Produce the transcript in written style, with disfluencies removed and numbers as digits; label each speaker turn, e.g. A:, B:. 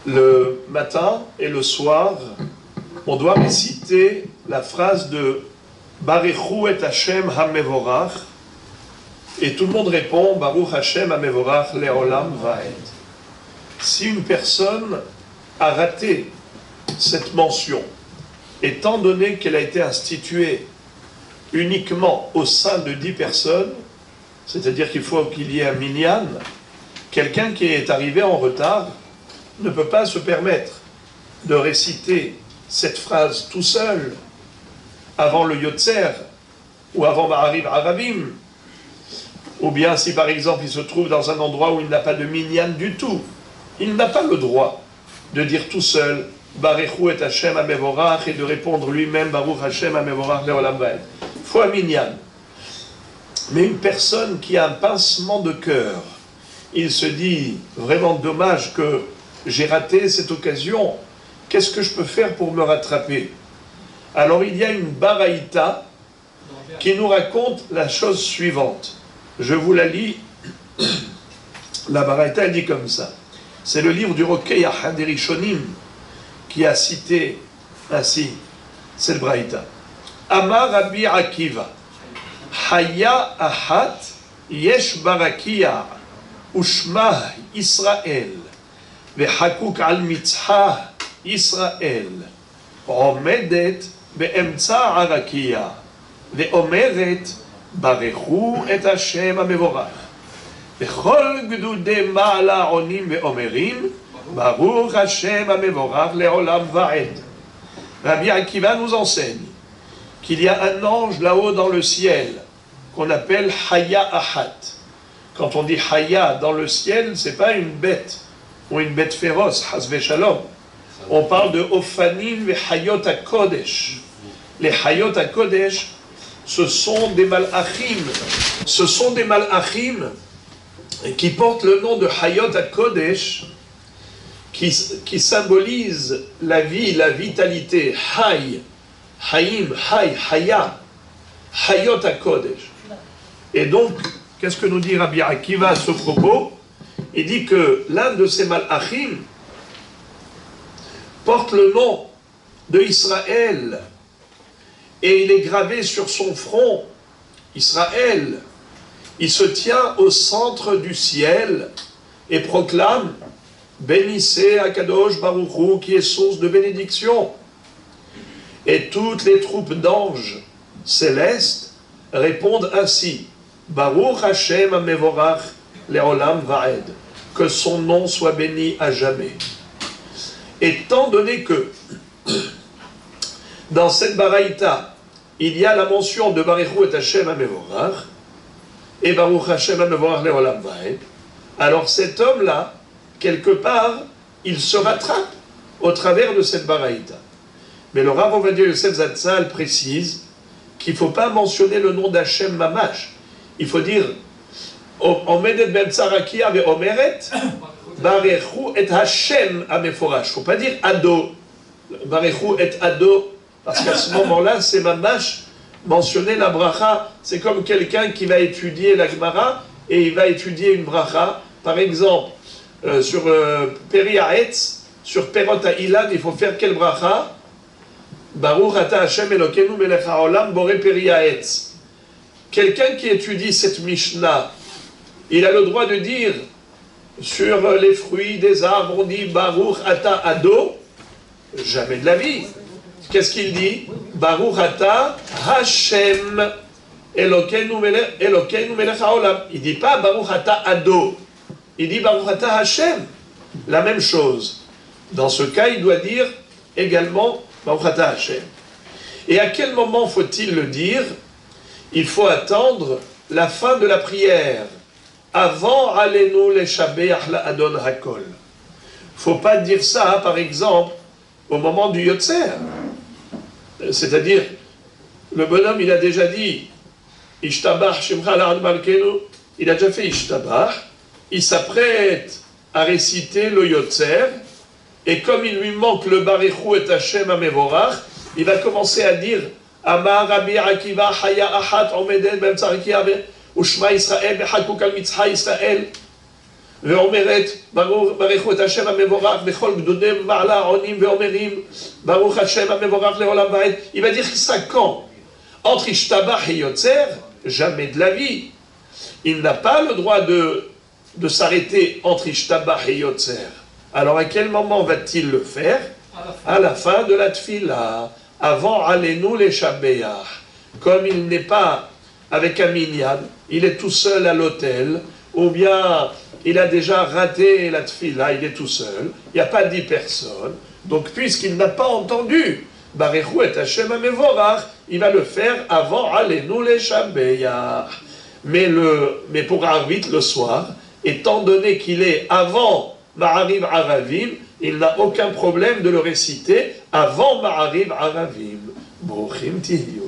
A: le matin et le soir, on doit réciter la phrase de Baruchu et Hashem HaMevorach, et tout le monde répond Baruch Hashem HaMevorach Leolam Vaed. Si une personne a raté cette mention, étant donné qu'elle a été instituée uniquement au sein de 10 personnes, c'est-à-dire qu'il faut qu'il y ait un minyan, quelqu'un qui est arrivé en retard ne peut pas se permettre de réciter cette phrase tout seul avant le Yotzer ou avant Ma'ariv Aravim, ou bien si par exemple il se trouve dans un endroit où il n'a pas de minyan du tout, il n'a pas le droit de dire tout seul Baruchu et Hashem HaMevorach et de répondre lui-même Baruch Hashem HaMevorach Leolam Vaed. Il faut un minyan. Mais une personne qui a un pincement de cœur, il se dit vraiment dommage que j'ai raté cette occasion, qu'est-ce que je peux faire pour me rattraper? Alors il y a une baraïta qui nous raconte la chose suivante. Je vous la lis. La baraïta elle dit comme ça. C'est le livre du Rokei Achaderishonim qui a cité ainsi cette baraïta. Amar Rabbi Akiva Haya Ahat Yesh Barakia Ushma Israël Vehakuk al Mitzha Israël Omedet Be'emtza Arakia Ve'omeret Baruchu et Hashem HaMevorach Vechol Gdudei Ma'ala Onim Ve'omerim Baruch Hashem HaMevorach Leolam Vaed. Rabbi Akiva nous enseigne qu'il y a un ange là-haut dans le ciel qu'on appelle Haya Ahat. Quand on dit Haya dans le ciel, c'est pas une bête ou une bête féroce, Hasve Shalom. On parle de Ophanim ve Hayot HaKodesh. Les Hayot HaKodesh, ce sont des malachim. Ce sont des malachim qui portent le nom de Hayot HaKodesh, qui symbolise la vie, la vitalité. Hay, Haïm, Hay, Haya, Hayot HaKodesh. Et donc, qu'est-ce que nous dit Rabbi Akiva à ce propos? Il dit que l'un de ces malachim porte le nom de Israël et il est gravé sur son front, Israël. Il se tient au centre du ciel et proclame bénissez Akadosh Baruch Hu qui est source de bénédiction. Et toutes les troupes d'anges célestes répondent ainsi Baruch Hashem HaMevorach Leolam Vaed, que son nom soit béni à jamais. Étant donné que dans cette baraïta il y a la mention de Baruchu et Hashem HaMevorach et Baruch Hashem HaMevorach Leolam Vaed, alors cet homme-là, quelque part, il se rattrape au travers de cette baraïta. Mais le Rav Ovadia Yosef Zatzal précise qu'il ne faut pas mentionner le nom d'Hachem Mamash. Il faut dire Omedet ben Tzarakia ve Omeret Baruchu et Hashem HaMeforach. Il ne faut pas dire Ado. Baruchu et Ado. Parce qu'à ce moment-là, c'est Mamash mentionner la bracha. C'est comme quelqu'un qui va étudier la Gemara et il va étudier une bracha. Par exemple, sur Peri Haetz, sur Perot HaIlan, il faut faire quelle bracha? Baruch ata Hashem Elokeinu melech haolam boré Peri Haetz. Quelqu'un qui étudie cette Mishnah, il a le droit de dire sur les fruits des arbres, on dit Baruch ata Ado? Jamais de la vie. Qu'est-ce qu'il dit? Baruch ata Hashem Elokeinu melech haolam. Il ne dit pas Baruch ata Ado. Il dit Baruch ata Hashem. La même chose. Dans ce cas, il doit dire également Baruch ata Hashem. Et à quel moment faut-il le dire? Il faut attendre la fin de la prière. Avant Alenu leshabeach la'adon hakol. Faut pas dire ça, par exemple, au moment du Yotzer. C'est-à-dire, le bonhomme, il a déjà dit Ishtabach shimcha la'ad malkenu. Il a déjà fait Ishtabach. Il s'apprête à réciter le Yotzer. Et comme il lui manque le Baruchu et Hashem HaMevorach, il va commencer à dire Amar Rabbi Akiva Haya Ahat Omedet Ben Tzarakia Ushma Israël Behakuk al Mitzha Israël ואומרת, ברכו את השם המבורך בכל גדודי מעלה עונים ואומרים, ברוך השם המבורך לעולם ועד. Il va dire ça quand? Entre Ishtabach et Yotzer, jamais de la vie. Il n'a pas le droit de s'arrêter entre Ishtabach et Yotzer. Alors à quel moment va-t-il le faire? À la fin de la tfila, avant Alenu les Shabbeach. Comme il n'est pas avec un minyan, il est tout seul à l'hôtel, ou bien il a déjà raté la tfila, il est tout seul, il n'y a pas 10 personnes, donc puisqu'il n'a pas entendu Barechu et Hashem HaMevorach, il va le faire avant Alenu les Shabbeach. Mais pour Arvit le soir, étant donné qu'il est avant Ma'ariv Aravim, il n'a aucun problème de le réciter avant Ma'ariv Aravim. Bruchim Tihiyu.